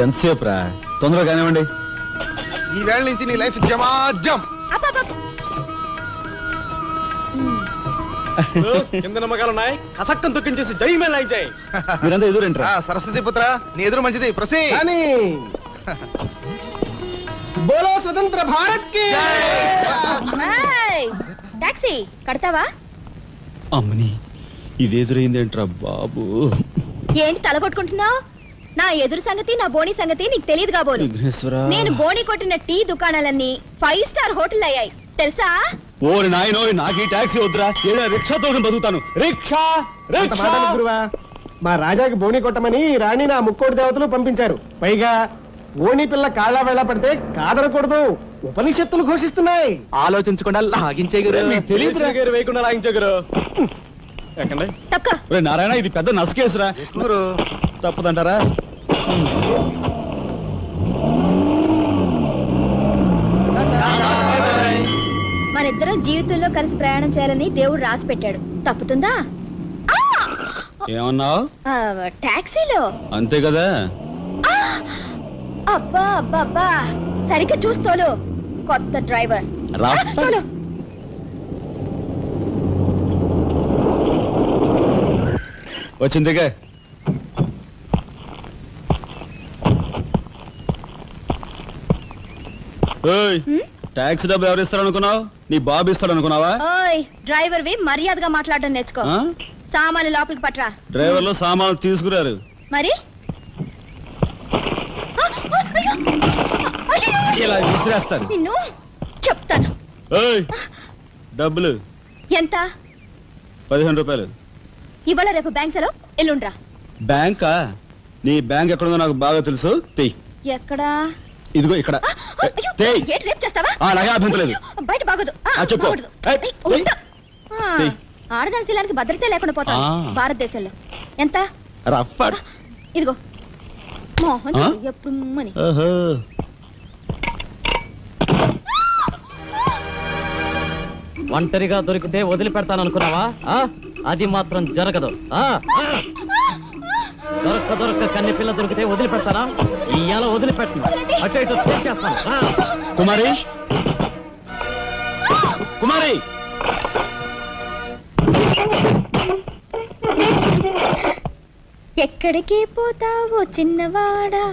ఎంతసేపు రా, తొందరగా కానివ్వండి. ఈ వేళ నుంచి నీ లైఫ్ జమాజం. కింద నమ్మకాలు ఉన్నాయి, కసక్కం తొక్కించేసి జై మే లైక్ జై. మీరంతా ఎదురేంట్రా? సరస్వతి పుత్ర, నీ ఎదురు మంచిది. ప్రసీ బోలో స్వతంత్ర భారత్ కి టాక్సీ కడతావా? అమ్మని, ఇది ఎదురైందేంట్రా బాబు? ఏంటి తలగొట్టుకుంటున్నావు? నా ఎదురు సంగతి, నా బోణి సంగతి నీకు తెలియదు కాబోలు. విఘ్నేశ్వరా, నేను బోణి కొట్టిన టీ దుకాణాలన్నీ 5 స్టార్ హోటల్ అయ్యాయి తెలుసా? ఓరి నాయనో, నాకు ఈ టాక్సీ వద్దురా, ఏదైనా రిక్షాతో బతుకుతాను. Rickshaw rickshaw. గురువా, మా రాజాకి బోని కొట్టమని రాణి నా ముక్కోటి దేవతలు పంపించారు. పైగా ఓణి పిల్ల కాళ్ళ వేళ పడితే కాదనకూడదు, ఉపనిషత్తులు ఘోషిస్తున్నాయి. ఆలోచించకుండా లాగించే తెలియదు వేయకుండా లాగించగరు. ఎక్కండి. తప్పక ఒరే నారాయణ, ఇది పెద్ద నసకేసురా. తప్పదంటారా? మనిద్దరం జీవితంలో కలిసి ప్రయాణం చేయాలని దేవుడు రాసి పెట్టాడు. తప్పుతుందా? ఏమన్నావు? టాక్సీలో అంతే కదా. అబ్బా అబ్బా అబ్బా, సరిగ్గా చూస్తోలు. కొత్త డ్రైవర్ రా. తోలు. వచ్చిందిగా. టాక్సీ డబ్బు ఎవరు ఇస్తారు అనుకున్నావు? నీ బాబు ఇస్తాడు అనుకున్నావా? ఓయ్ డ్రైవర్ వి మర్యాదగా మాట్లాడడం నేర్చుకో. ఆ? సామాన్లు లోపలికి పట్రా. డ్రైవర్లు సామాన్లు తీసుకురారు. మరి ఇలా విసిరేస్తారు. నిన్ను చెప్తాను. ఏయ్, డబ్బులు ఎంత? 15 రూపాయలు. ఇవాళ రేపు బ్యాంక్ సెలవు, ఎల్లుండ్రా. బ్యాంకా? నీ బ్యాంక్ ఎక్కడుందో నాకు బాగా తెలుసు. తెయ్. ఎక్కడా? ఇదిగో ఇక్కడ. అయ్యో, తెయ్. ఏంటి రేపు చేస్తావా? అలాగే అభ్యంతరం లేదు. బయట బాగోదు. చెప్పు. బాగోదు. ఏయ్, ఏయ్, ఏయ్. ఉండు. ఏయ్. ఆడదాని శీలానికి భద్రత లేకుండా పోతాం భారతదేశంలో. ఎంత? రఫ్. ఇదిగో మోహన్ ఎప్పుడు మని. ఓహో. ఒంటరిగా దొరికితే వదిలిపెడతాను అనుకున్నావా? అది మాత్రం జరగదు. దొరక్క కన్ని పిల్ల దొరికితే వదిలిపెడతానా? ఇయ్యాల వదిలిపెట్టను, అటు ఇటు చేస్తాను. కుమారి, కుమారి, ఎక్కడికి పోతావో చిన్నవాడా,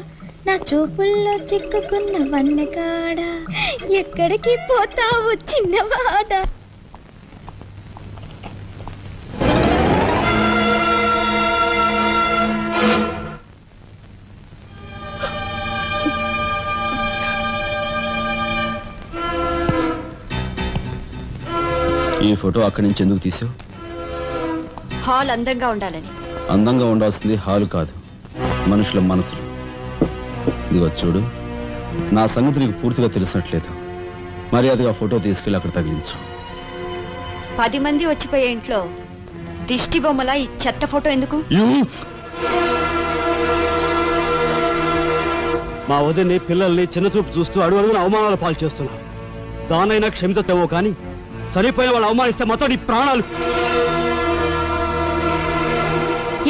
నా చూపుల్లో చిక్కుకున్న వన్నెకాడా. ఎక్కడికి పోతావో చిన్నవాడా. ఈ ఫోటో అక్కడి నుంచి ఎందుకు తీసావు? హాల్ అందంగా ఉండాలని. అందంగా ఉండాల్సింది హాలు కాదు, మనుషుల మనసులు. ఇదిగో చూడు, నా సంగతి నీకు పూర్తిగా తెలిసినట్లేదు. మర్యాదగా ఫోటో తీసుకెళ్ళి అక్కడ తగిలించు. 10 మంది వచ్చిపోయే ఇంట్లో దిష్టి బొమ్మల ఈ చెత్త ఫోటో ఎందుకు? మా వదిని పిల్లల్ని చిన్న చూపు చూస్తూ అడుగున అవమానాలు పాలు చేస్తున్నా. దానైనా క్షమితవో కానీ చనిపోయిన వాళ్ళు అవమానిస్తే మొత్తం నీ ప్రాణాలు.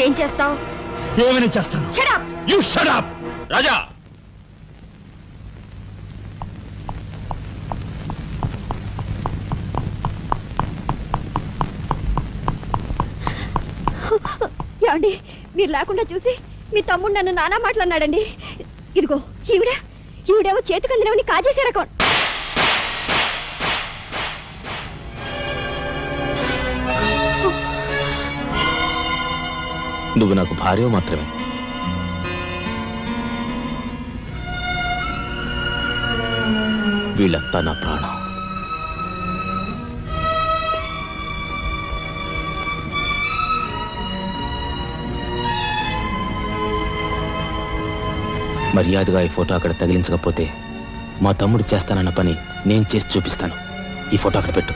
ఏం చేస్తావు? ఏమైనా చేస్తాను. You shut up, రాజా. ఏమండి, మీరు లేకుండా చూసి మీ తమ్ముడు నన్ను నానా మాట్లాడినాడండి. ఇదిగో ఈవిడేమో చేతికి అందినవని కాజేసే రకం. నువ్వు నాకు భార్య మాత్రమే. వీళ్ళంతా నా ప్రాణం. మర్యాదగా ఈ ఫోటో అక్కడ తగిలించకపోతే మా తమ్ముడు చేస్తానన్న పని నేను చేసి చూపిస్తాను. ఈ ఫోటో అక్కడ పెట్టు.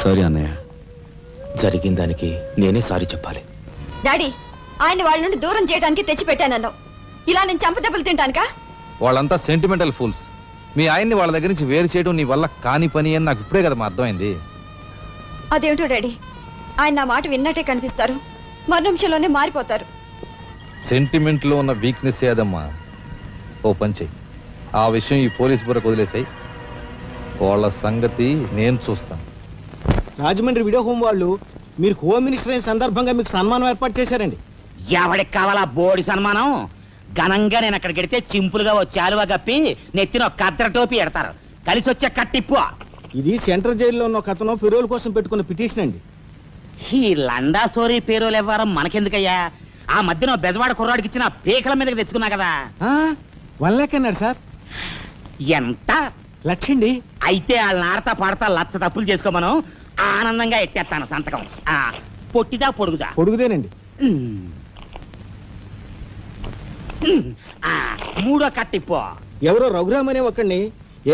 సారీ అన్నయ్య. జరిగిన దానికి నేనే సారీ చెప్పాలి. డాడీ, ఆయన వాళ్ళ నుండి దూరం చేయడానికి తెచ్చిపెట్టానన్నావు. ఇలా నేను చంపదెబ్బలు తింటానుకా? వాళ్ళంతా సెంటిమెంటల్ ఫూల్స్. మీ ఆయన్ని వాళ్ళ దగ్గర నుంచి వేరు చేయడం నీ వల్ల కాని పని అని నాకు ఇప్పుడే కదమ్మా అర్థమైంది. అదేమిటో డాడీ, ఆయన నా మాట విన్నట్టే కనిపిస్తారు, మరు నిమిషంలోనే మారిపోతారు. సెంటిమెంట్ లో ఉన్న వీక్నెస్ ఏదమ్మా. ఓ పని చెయ్యి, ఆ విషయం ఈ పోలీస్ బుర్రకు వదిలేసాయి. వాళ్ళ సంగతి నేను చూస్తాను. రాజమండ్రి వీడియో హోమ్ వాళ్ళు మీరు హోమ్ మినిస్టర్ అయిన సందర్భంగా మీకు సన్మానం ఏర్పాటు చేశారండి. ఎవడికి కావాలా బోడి సన్మానం? ఘనంగా నేను అక్కడికి వెడితే చింపులుగా వచ్చి ఆలువా కప్పి నెత్తిన ఒక కద్దర టోపీ ఎడతారు. కలిసి వచ్చే కట్టిప్పు. ఇది సెంట్రల్ జైల్లో ఉన్న ఒక అతను ఫిరోల్ కోసం పెట్టుకున్న పిటిషన్ అండి. ఈ లండా సోరీ పేరోలు ఇవ్వడం మనకెందుకయ్యా? ఆ మధ్యన బెజవాడ కుర్రాడికి ఇచ్చిన పీకల మీదకి తెచ్చుకున్నా కదా. 1 lakh అన్నాడు సార్. ఎంత? లక్షండి. అయితే వాళ్ళని ఆడతా పాడతా లచ్చ తప్పులు చేసుకోమను, ఆనందంగా ఎట్టేస్తాను సంతకం. పొట్టిదా పొడుగుదా? పొడుగుదేనండి. మూడో కట్టిప్పు. ఎవరో రఘురామ్ అనే ఒకడిని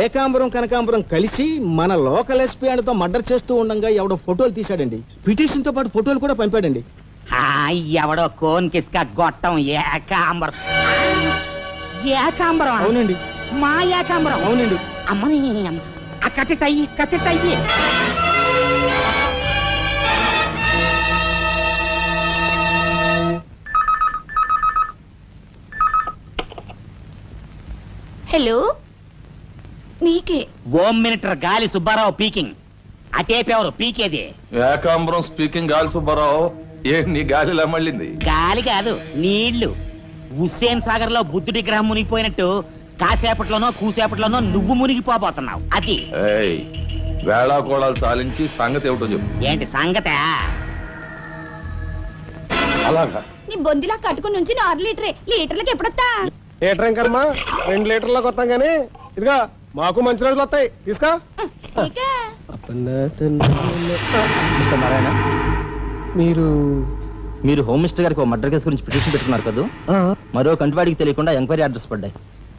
ఏకాంబరం కనకాంబరం కలిసి మన లోకల్ ఎస్పీ ఆయనతో మర్డర్ చేస్తూ ఉండగా ఎవడో ఫోటోలు తీశాడండి. పిటిషన్ తో పాటు ఫోటోలు కూడా పంపాడండి. ఎవడో కోన్ కిస్క గొట్టం ఏకాంబరం. ఏకాంబరం? అవునండి. మా ఏకాంబరం? అవునండి. అమ్మని కట్టెట్టయ్యి కట్టెట్టయ్యి. హలో, మీకే. ఓం మినిటర్ గాలి సుబ్బారావు పీకింగ్. అటేపెవరు పీకేది? ఏకాంబరం స్పీకింగ్ గాలి సుబ్బారావు. ఏ నీ గాలిలా మళ్ళింది? గాలి కాదు, నీళ్లు. హుస్సేన్ సాగర్ లో బుద్ధుడి గ్రహం మునిగిపోయినట్టు కాసేపట్లోనో కూసేపట్లోనో నువ్వు మునిగిపోబోతున్నావు. అది ఏయ్, వేళాకోళాలు సాలించి సంగతి ఏమిటో చెప్పు. ఏంటి సంగతే? అలాగా? నీ బొందిలా కట్టుకుని నుంచి 6 లీటరే, లీటర్లకు ఎప్పుడొస్తా? లీటర్ ఇంకమ్మా 2 లీటర్లకు వస్తాం గానీ ఇదిగా మాకు మంచి రోజులు వస్తాయి. తీసుకో. నారాయణ, మీరు మీరు హోమ్ మినిస్టర్ గారికి మర్డర్ కేసు గురించి పిటిషన్ పెట్టుకున్నారు కదా. మరో కంటివాడికి తెలియకుండా ఎంక్వైరీ అడ్రస్ పడ్డాయి.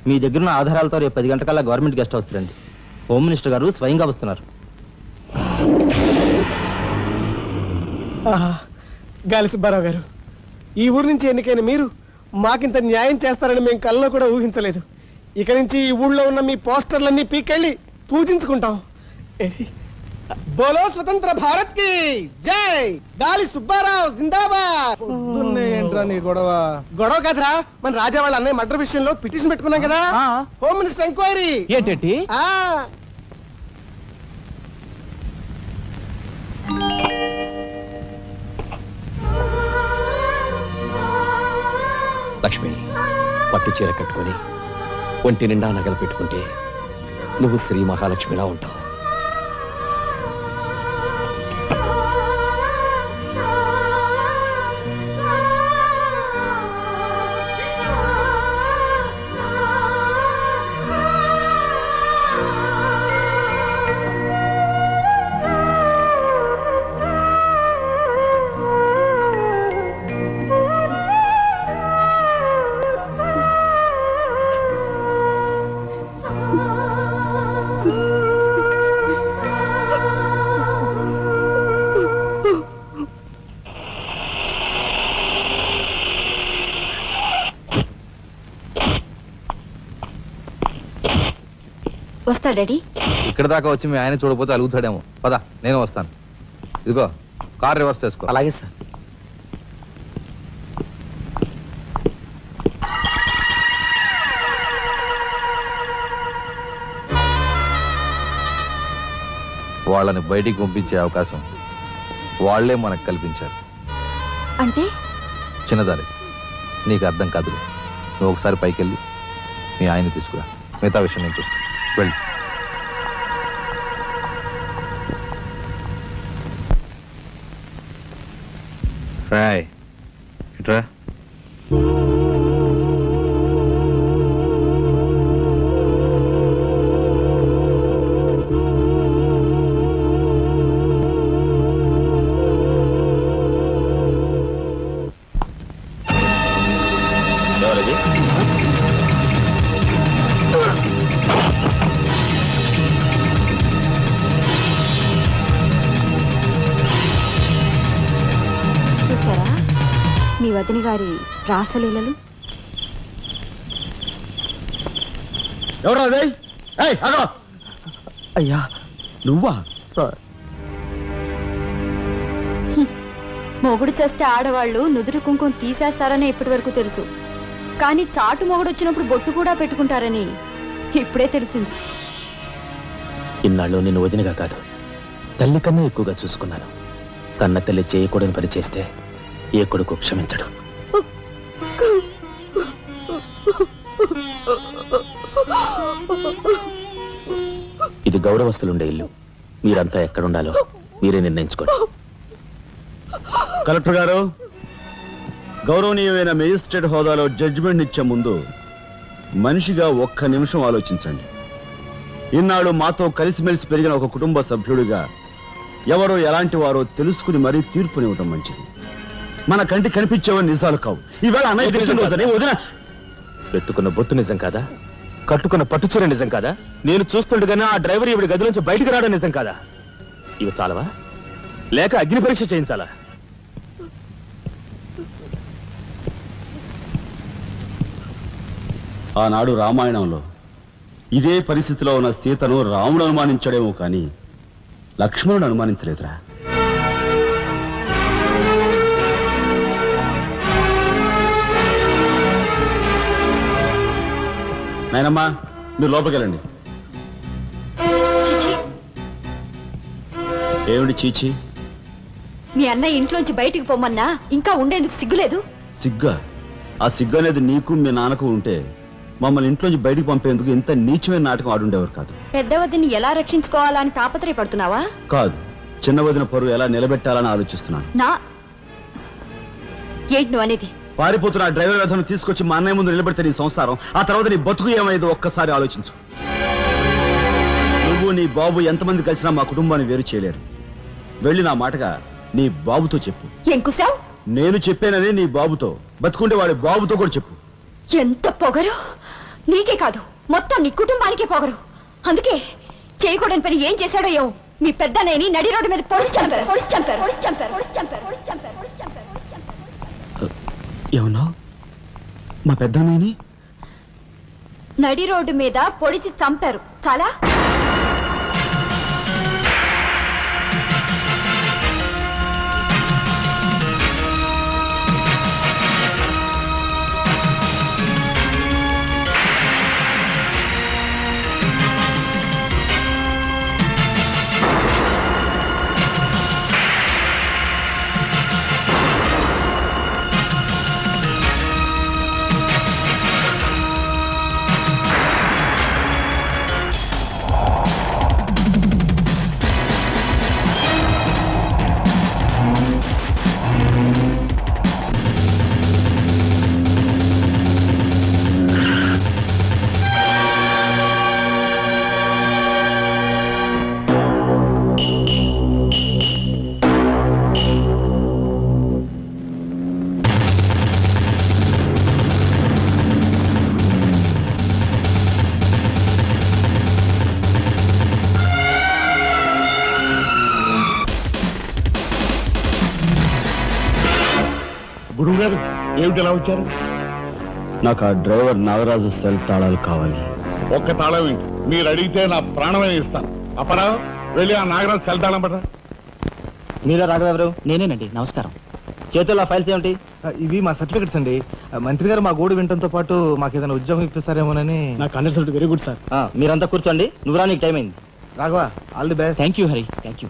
మీ దగ్గర ఉన్న ఆధారాలతో రేపు 10 గంటకల్లా గవర్నమెంట్ గెస్ట్ హౌస్ రండి. హోమ్ మినిస్టర్ గారు స్వయంగా వస్తున్నారు. గాలి సుబ్బారావు గారు, ఈ ఊరు నుంచి ఎన్నికైన మీరు మాకింత న్యాయం చేస్తారని మేము కల్లో కూడా ఊహించలేదు. ఇక నుంచి ఈ ఊళ్ళో ఉన్న మీ పోస్టర్లన్నీ పీకెళ్ళి పూజించుకుంటాం. బోలో స్వతంత్ర భారత్ కి జై. గాలి సుబ్బారావు జిందాబాద్. ఏంట్రా నీ గొడవ? గొడవ కదరా, మన రాజా వాళ్ళ అన్నయ్య మర్డర్ విషయంలో పిటిషన్ పెట్టుకున్నాం కదా. Home minister enquiry. ఏంటి? లక్ష్మి, పట్టు చీర కట్టుకొని ఒంటి నిండా నగలు పెట్టుకుంటే నువ్వు శ్రీ మహాలక్ష్మిలా ఉంటావు. వస్తా డాడీ. ఇక్కడ దాకా వచ్చి మీ ఆయన చూడకపోతే అలుగుతాడేమో. పద, నేను వస్తాను. ఇదిగో కార్ రివర్స్ చేసుకో. అలాగే సార్. వాళ్ళని బయటికి పంపించే అవకాశం వాళ్లే మనకు కల్పించారు. అంటే చిన్నదారి, నీకు అర్థం కాదు. నువ్వు ఒకసారి పైకి వెళ్ళి మీ ఆయన తీసుకురా. మిగతా విషయం నేను చూస్తాను. వెళ్ళి రాయ్ ఇట్రా. ఎవరది? చూసారా మీ వదిన గారి రాసలీలలు? ఎవరు అదే? ఏయ్, ఆగు! అయ్యా నువ్వా? మొగుడు చేస్తే ఆడవాళ్ళు నుదురు కుంకుమ తీసేస్తారని ఇప్పటి వరకు తెలుసు, కానీ చాటు మొగుడు వచ్చినప్పుడు బొట్టు కూడా పెట్టుకుంటారని ఇప్పుడే తెలిసింది. ఇన్నాళ్ళు నేను వదినగా కాదు, తల్లి కన్నా ఎక్కువగా చూసుకున్నాను. కన్న తల్లి చేయకూడని పని చేస్తే ఏ కొడుకు క్షమించడు. ఇది గౌరవస్తులుండే ఇల్లు. మీరంతా ఎక్కడుండాలో మీరే నిర్ణయించుకోండి. కలెక్టర్ గారు, గౌరవనీయమైన మేజిస్ట్రేట్ హోదాలో జడ్జిమెంట్ ఇచ్చే ముందు మనిషిగా ఒక్క నిమిషం ఆలోచించండి. ఇన్నాళ్ళు మాతో కలిసిమెలిసి పెరిగిన ఒక కుటుంబ సభ్యుడిగా ఎవరో ఎలాంటి వారో తెలుసుకుని మరీ తీర్పునివ్వటం మంచిది. మన కంటి కనిపించేవని నిజాలు కావు. ఈవేళ అన్నయ్య తెలిసిన వదిన పెట్టుకున్న బొత్తు నిజం కాదా? కట్టుకున్న పట్టుచీర నిజం కాదా? నేను చూస్తుండగానే ఆ డ్రైవర్ ఇవిడి గది నుంచి బయటికి రావడం నిజం కాదా? ఇవి చాలవా, లేక అగ్ని పరీక్ష చేయించాలా? ఆనాడు రామాయణంలో ఇదే పరిస్థితిలో ఉన్న సీతను రాముడు అనుమానించాడేమో కానీ లక్ష్మణుడు అనుమానించలేదురా. నాయనమ్మా, మీరు లోపలికి వెళ్ళండి. చిచి, ఏమిటి చీచి? మీ అన్నయ్య ఇంట్లోంచి బయటికి పొమ్మన్నా ఇంకా ఉండేందుకు సిగ్గులేదు? సిగ్గా? ఆ సిగ్గు అనేది నీకు మీ నాన్నకు ఉంటే మమ్మల్ని ఇంట్లోంచి బయటికి పంపేందుకు ఇంత నీచమైన నాటకం ఆడుండేవారు కాదు. పెద్ద వదిని ఎలా రక్షించుకోవాలా అని తాపత్రయపడుతున్నావా? కాదు, చిన్న వదిన పరువు ఎలా నిలబెట్టాలని ఆలోచిస్తున్నాను. ఏంటి నువ్వు అనేది? పారిపోతున్న ఆ డ్రైవర్ వ్యధను తీసుకొచ్చి మా అన్నయ్య ముందు నిలబెడితే నీ సంసారం, ఆ తర్వాత నీ బతుకు ఏమైందో ఒక్కసారి ఆలోచించు. నువ్వు నీ బాబు ఎంతమంది కలిసినా మా కుటుంబాన్ని వేరు చేయలేరు. వెళ్ళి నా మాటగా నీ బాబుతో చెప్పు. ఏం కుసావ్? నేను చెప్పానని నీ బాబుతో, బతుకుంటే వాడి బాబుతో కూడా చెప్పు. ఎంత పొగరు! నీకే కాదు, మొత్తం నీ కుటుంబానికే పొగరు. అందుకే చేయకూడని పని ఏం చేశాడో ఏమో మీ పెద్దనేని నడి రోడ్డు మీద పొడిచి చంపారు. ఏమన్నా? మా పెద్దనాయని నడి రోడ్డు మీద పొడిచి చంపారు. చాలా గురువు గారు, ఏమిటి ఎలా వచ్చారు? నాకు ఆ డ్రైవర్ నాగరాజు సెల్ తాళాలు కావాలి. ఒక్క తాళం ఏంటి, మీరు అడిగితే నా ప్రాణమే ఇస్తాను. అప్పరా వెళ్ళి ఆ నాగరాజు సెల్ తాళం పడరా. మీరే రాఘవెవరు? నేనేనండి. నమస్కారం. చేతుల్లో ఫైల్స్ ఏమిటి? ఇవి మా సర్టిఫికెట్స్ అండి. మంత్రి గారు మా గోడు వినడంతో పాటు మాకు ఏదైనా ఉద్యోగం ఇప్పిస్తారేమోనని. నా కన్సల్ట్ వెరీ గుడ్ సార్. మీరంతా కూర్చోండి. నువ్వురా, నీకు టైం అయింది. Raghava, all the best. Thank you Hari, thank you.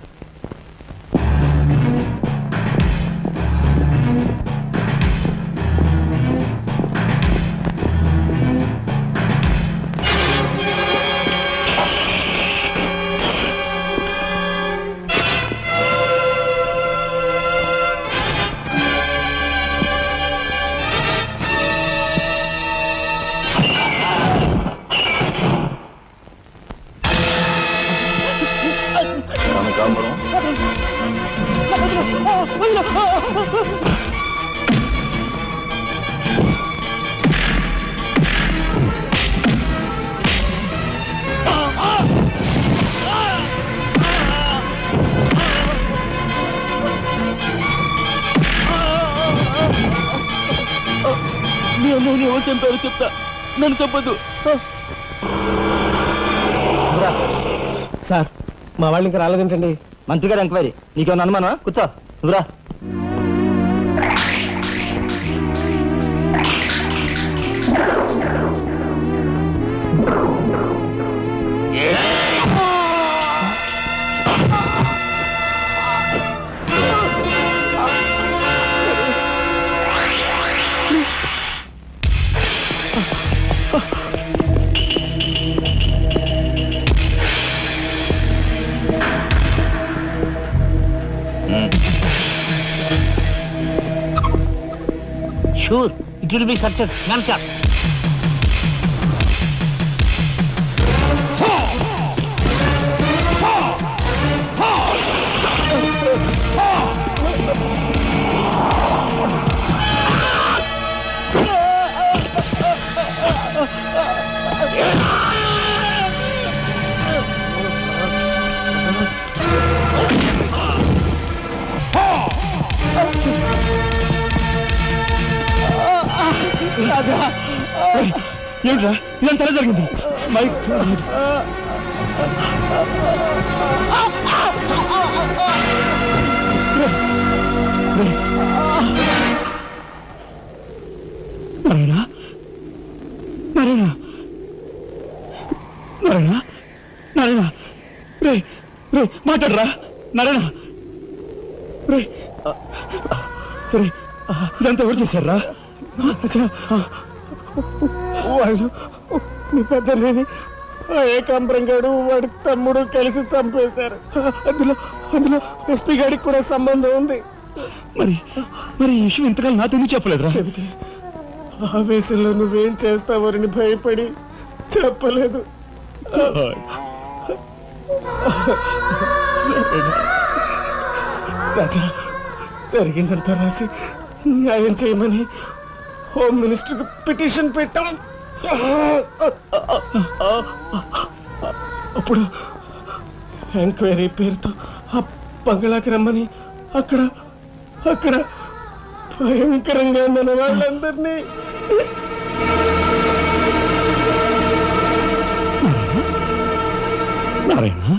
ఎవరు చంపారు చెప్తా, నన్ను చెప్పదు. సార్ మా వాళ్ళు ఇంకా రాలేదేంటండి? మంత్రి గారు ఎంక్వైరీ, నీకేమన్నా అనుమానమా? కూర్చో, నువ్వురా. Sure it will be success. నన్సర్ ఏమిట్రా ఇదంతా ఎలా జరిగింది? నారాయణ, నారాయణ, నారాయణ, నారాయణ, రే రే మాట్లాడరా నారాయణ, రే రే ఇదంతా ఎవరు చేశారా? వాళ్ళు మీ పెద్దలేని ఏకాంబరం గారు వాడి తమ్ముడు కలిసి చంపేశారు. అందులో అందులో ఎస్పీ గారికి కూడా సంబంధం ఉంది. మరి మరి ఈ విషయం ఇంతకాలం నాతో ఎందుకు చెప్పలేదురా? చెబితే ఆవేశంలో నువ్వేం చేస్తావని భయపడి చెప్పలేదు. రాజా, జరిగిందంతా రాసి న్యాయం చేయమని హోమ్ మినిస్టర్ పిటిషన్ పెట్టాం. అప్పుడు ఎంక్వైరీ పేరుతో ఆ బంగ్లాకి రమ్మని అక్కడ అక్కడ భయంకరంగా మన వాళ్ళందరినీ నారాయణ,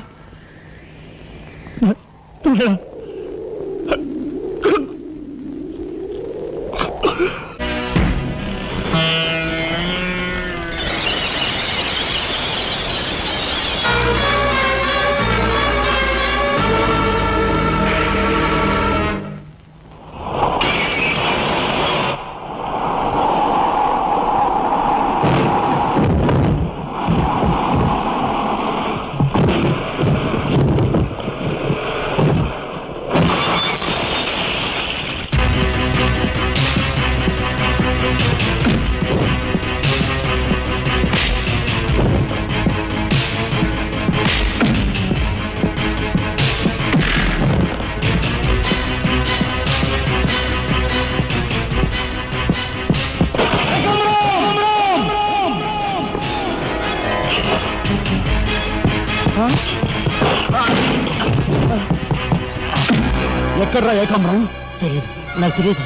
ఎక్కడ్రా ఏకాంబరం? తెలియదు, నాకు తెలియదు.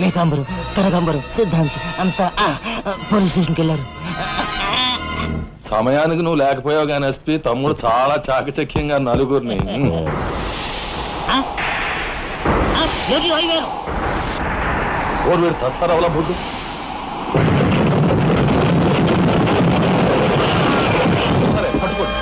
ఏకాంబరం, కనకాంబరం, సిద్ధాంత్ అంతా పోలీస్ స్టేషన్కి వెళ్ళారు. సమయానికి నువ్వు లేకపోయావు కానీ ఎస్పీ తమ్ముడు చాలా చాకచక్యంగా నలుగురిని ఓరు వీడు తస్తారావులా బొడ్డు. సరే పట్టుకోండి.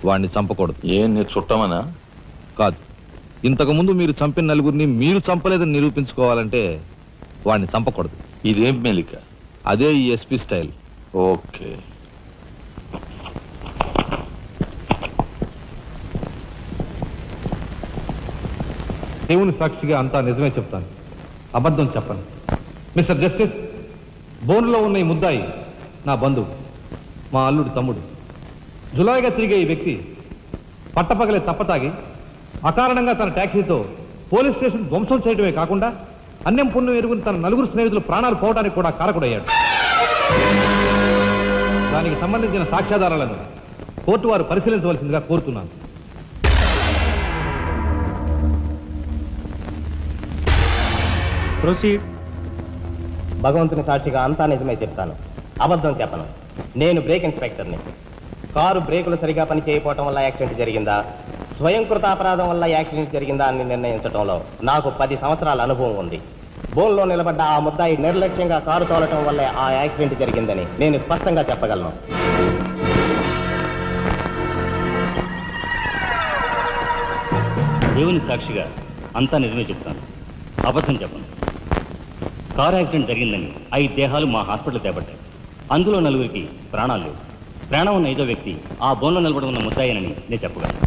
వాడిని చంపకూడదు. ఏం నీ చుట్టమనా? కాదు, ఇంతకుముందు మీరు చంపిన నలుగురిని మీరు చంపలేదని నిరూపించుకోవాలంటే వాడిని చంపకూడదు. ఇదేం మెలిక? అదే ఈ ఎస్పీ స్టైల్. ఓకే. దేవుని సాక్షిగా అంతా నిజమే చెప్తాను, అబద్ధం చెప్పను. మిస్టర్ జస్టిస్, బోనులో ఉన్న ఈ ముద్దాయి నా బంధువు, మా అల్లుడు తమ్ముడు. జులాయిగా తిరిగే ఈ వ్యక్తి పట్టపగలే తప్పతాగి అకారణంగా తన ట్యాక్సీతో పోలీస్ స్టేషన్ ధ్వంసం చేయడమే కాకుండా అన్యం పుణ్యం ఎరుగుని తన నలుగురు స్నేహితులు ప్రాణాలు పోవడానికి కూడా కారకుడయ్యాడు. దానికి సంబంధించిన సాక్ష్యాధారాలను కోర్టు వారు పరిశీలించవలసిందిగా కోరుతున్నాను. ప్రొసీడ్. భగవంతుని సాక్షిగా అంతా నిజమే చెప్తాను, అబద్ధం చెప్పను. నేను బ్రేక్ ఇన్స్పెక్టర్ని. కారు బ్రేకులు సరిగా పని చేయకపోవటం వల్ల యాక్సిడెంట్ జరిగిందా, స్వయంకృత అపరాధం వల్ల యాక్సిడెంట్ జరిగిందా అని నిర్ణయించడంలో నాకు 10 సంవత్సరాల అనుభవం ఉంది. బోన్లో నిలబడ్డ ఆ ముద్దాయి నిర్లక్ష్యంగా కారు తోలటం వల్లే ఆ యాక్సిడెంట్ జరిగిందని నేను స్పష్టంగా చెప్పగలను. దేవుని సాక్షిగా అంతా నిజమే చెప్తాను, అబద్ధం చెప్పను. కారు యాక్సిడెంట్ జరిగిందని 5 దేహాలు మా హాస్పిటల్ తేబడ్డాయి. అందులో 4గురికి ప్రాణాలు లేవు. ప్రాణం ఉన్న 5వ వ్యక్తి ఆ బోన్లో నిలబడి ఉన్న ముద్దాయనని నేను చెప్పగలను.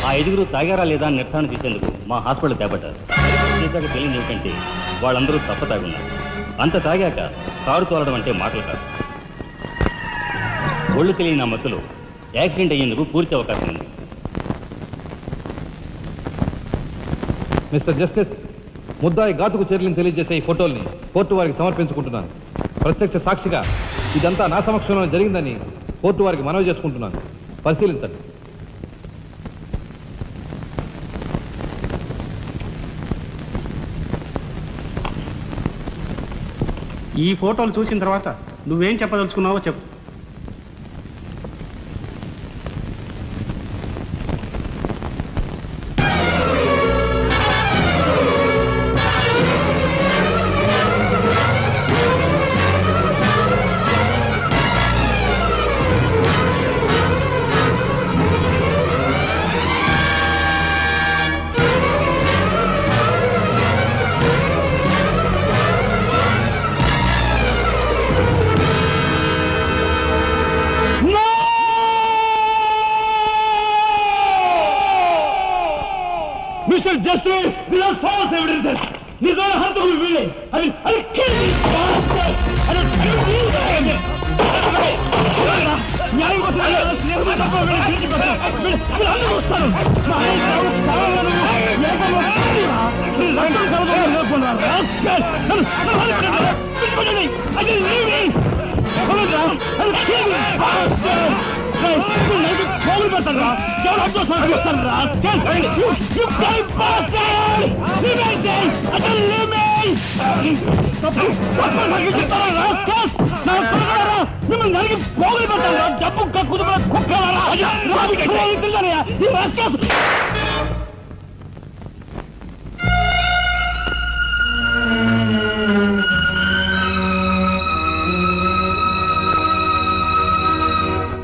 ఆ 5గురు తాగారా లేదా అని నిర్ధారణ చేసేందుకు మా హాస్పిటల్ తేబడ్డారు. చేశాక తెలియదు ఏమిటంటే వాళ్ళందరూ తప్ప తాగున్నారు. అంత తాగాక కారు తోలడం అంటే మాటలు కాదు. ఒళ్ళు తెలియని ఆ మత్తులో యాక్సిడెంట్ అయ్యేందుకు పూర్తి అవకాశం ఉంది. మిస్టర్ జస్టిస్, ముద్దాయి ఘాతుకు చర్యలను తెలియజేసే ఈ ఫోటోల్ని కోర్టు వారికి సమర్పించుకుంటున్నాను. ప్రత్యక్ష సాక్షిగా ఇదంతా నా సమక్షంలో జరిగిందని కోర్టు వారికి మనవి చేసుకుంటున్నాను. పరిశీలించండి. ఈ ఫోటోలు చూసిన తర్వాత నువ్వేం చెప్పదలుచుకున్నావో చెప్పు. Mr. Justice, these are false evidences. These are hantable willing. I'll kill these bastards. I don't kill these guys. న్యాయం కోసం స్నేహమే తప్ప వీళ్ళు తీర్చిపోతారు. వీళ్ళు వస్తారు. మా ఆయన కావాలను లేకపోతే రక్తం కలవడం లేకుండా పోగులు పెడతారా? ఎవరు అడ్డొస్తారు మిమ్మల్ని నలిగి పోగులు పెడతారా? డబ్బు కక్కుదు కుక్కలారా?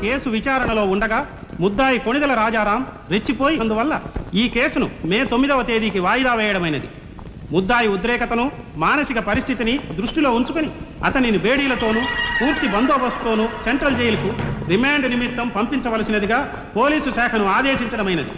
కేసు విచారణలో ఉండగా ముద్దాయి కొణిదెల రాజారాం రెచ్చిపోయి అందువల్ల ఈ కేసును మే 9వ తేదీకి వాయిదా వేయడమైనది. ముద్దాయి ఉద్రేకతను, మానసిక పరిస్థితిని దృష్టిలో ఉంచుకొని అతనిని బేడీలతోనూ పూర్తి బందోబస్తుతోనూ సెంట్రల్ జైలుకు రిమాండ్ నిమిత్తం పంపించవలసినదిగా పోలీసు శాఖను ఆదేశించడమైనది.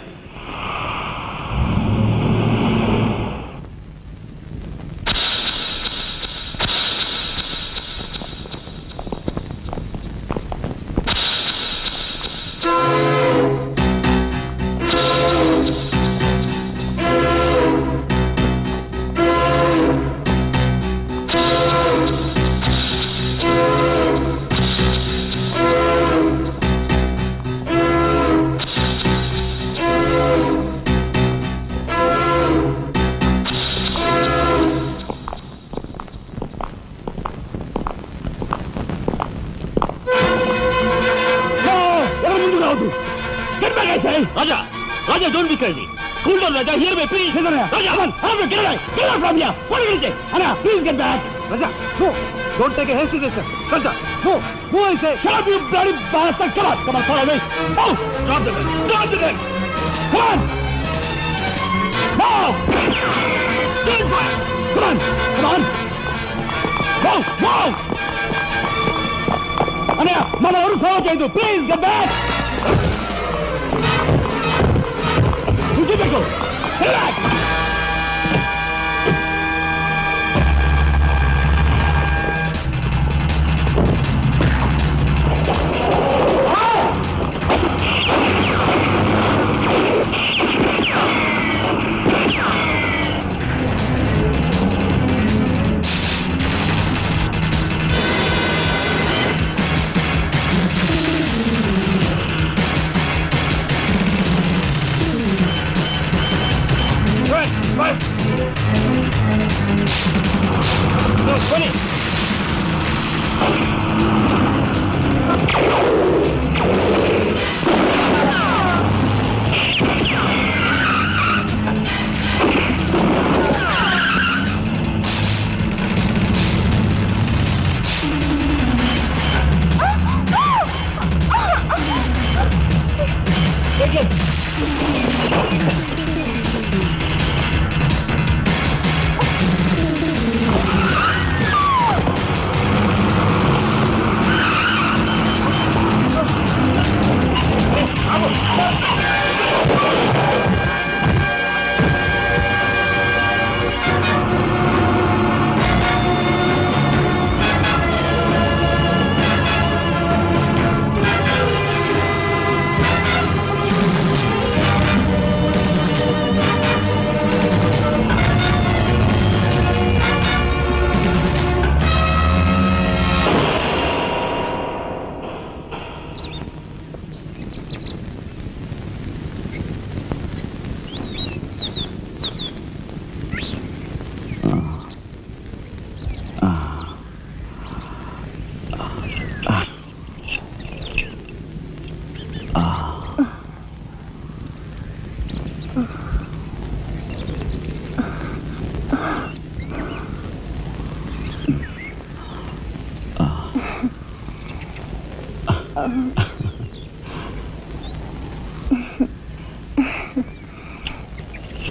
Raja, Raja, don't be crazy. Cool down Raja, here my please. Raja, come on, get away from here. What are you saying? Anna, please get back. Raja, no, don't take a hasty decision. Raja, no, I say. Shut up, you bloody bastard. Come on, follow me. Oh, drop the gun. Come on. Now. Stand fire. Come on. Move. Anna, మన ఎవరు follow చేయదు. Please get back. Go. Get back.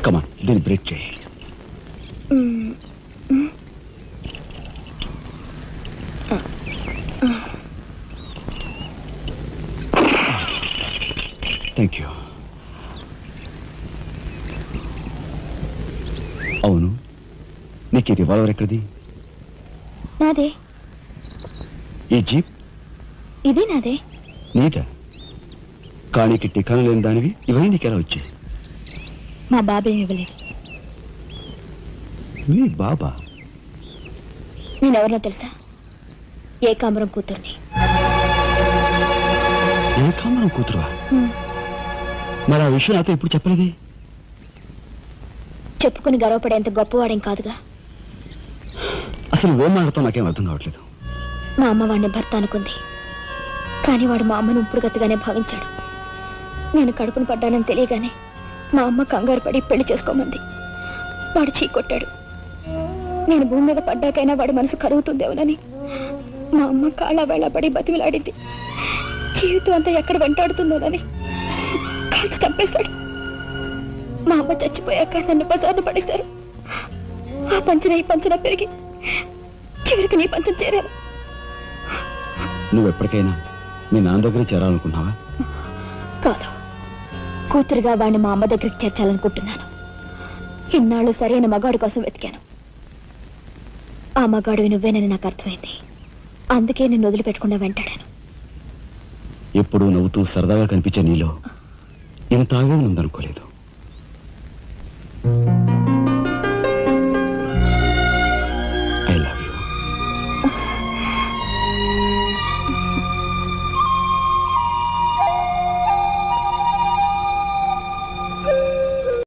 కమాన్, దీన్ని break చేయి. Thank you. అవును, నీకు ఈ revolver ఎక్కడిది? నాదే. ఈ జీప్? ఇది నాదే. నీదా? కాణికి టికాను లేని దానివి ఇవన్నీ నీకెలా వచ్చాయి? మా బాబేం ఇవ్వలేదు. మీ బాబా? నేనెవరినో తెలుసా? ఏకాంబరం కూతుర్ని. ఏకాంబరం కూతురువా? మరి ఆ విషయం నాతో ఇప్పుడు చెప్పలేదే? చెప్పుకుని గర్వపడేంత గొప్పవాడేం కాదుగా. అసలు ఏం మాట్లాడుతావు నాకేం అర్థం కావట్లేదు. మా అమ్మ వాడిని భర్త అనుకుంది, కానీ వాడు మా అమ్మను ఇప్పుడు గతిగానే భావించాడు. నేను కడుపును పడ్డానని తెలియగానే మా అమ్మ కంగారు పడి పెళ్లి చేసుకోమంది. వాడు చీకొట్టాడు. నేను భూమి మీద పడ్డాకైనా వాడి మనసు కరుగుతుందేమోనని మా అమ్మ కాళ్ళ వేళ పడి బతిమిలాడింది. జీవితం అంతా ఎక్కడ వెంటాడుతుందోనని కాల్చి చంపేశాడు. మా అమ్మ చచ్చిపోయాక నన్ను బజార్ను పడేశారు. ఆ పంచన ఈ పంచన పెరిగి చివరికి నీ పంచం చేరాను. నువ్వు ఎప్పటికైనా మీ నాన్న దగ్గర చేరాలనుకున్నావా? కాదు, కూతురుగా వాడిని మా అమ్మ దగ్గరికి చేర్చాలనుకుంటున్నాను. ఇన్నాళ్ళు సరైన మగాడు కోసం వెతికాను. ఆ మగాడివి నువ్వేనని నాకు అర్థమైంది. అందుకే నేను వదిలిపెట్టకుండా వెంటాడాను. ఎప్పుడూ నవ్వుతూ సరదాగా కనిపించే నీలో ఇంత ఆవేదన ఉందనుకోలేదు. I love